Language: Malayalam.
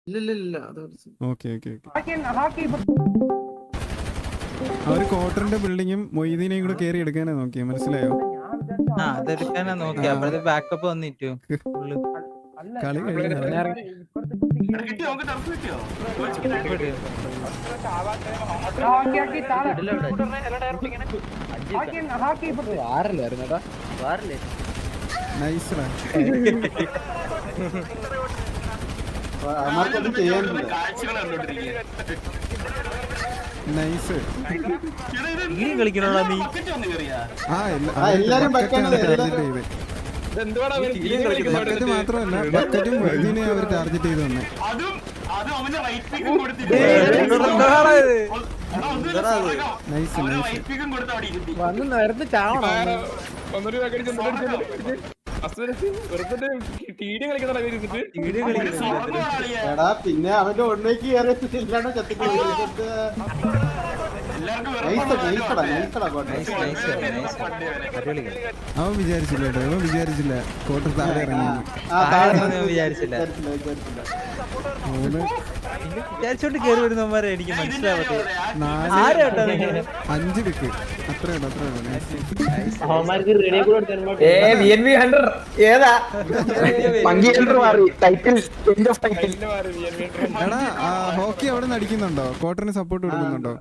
ഇല്ല ഓക്കെ അവര് ക്വാർട്ടറിന്റെ ബിൽഡിങ്ങും മൊയ്തീനെയും കൂടെ കേറി എടുക്കാനാ നോക്കിയ, മനസ്സിലായോ? അതെടുക്കാനാ നോക്കി. അപ്പോഴത്തെ ബാക്കപ്പ് വന്നിട്ടു കളി കഴിഞ്ഞ നൈസ് നൈസ്. കളിക്കണോടാ നീ. എല്ലാരും ബക്കറ്റ് മാത്രമല്ല, ബക്കറ്റും മൊയ്തീനെ അവർ ടാർഗറ്റ് ചെയ്ത് തന്നെ. നൈസ് വന്ന് നേരത്തെ ചാവണം. പിന്നെ അവന്റെ ഒന്നേക്ക് കയറിയില്ലാണ്ട് അവൻ വിചാരിച്ചില്ല കേട്ടോ, അവൻ വിചാരിച്ചില്ല കോട്ടർ താഴെ ഇറങ്ങി. വിചാരിച്ചോണ്ട് കേറി വരുന്നവന്മാരെ എനിക്ക് മനസ്സിലാവട്ടെ. 5 പിക്ക് അത്രയുണ്ടോ? എടാ ഹോക്കി അവിടെ നിന്ന് അടിക്കുന്നുണ്ടോ? കോട്ടറിന് സപ്പോർട്ട് കൊടുക്കുന്നുണ്ടോ?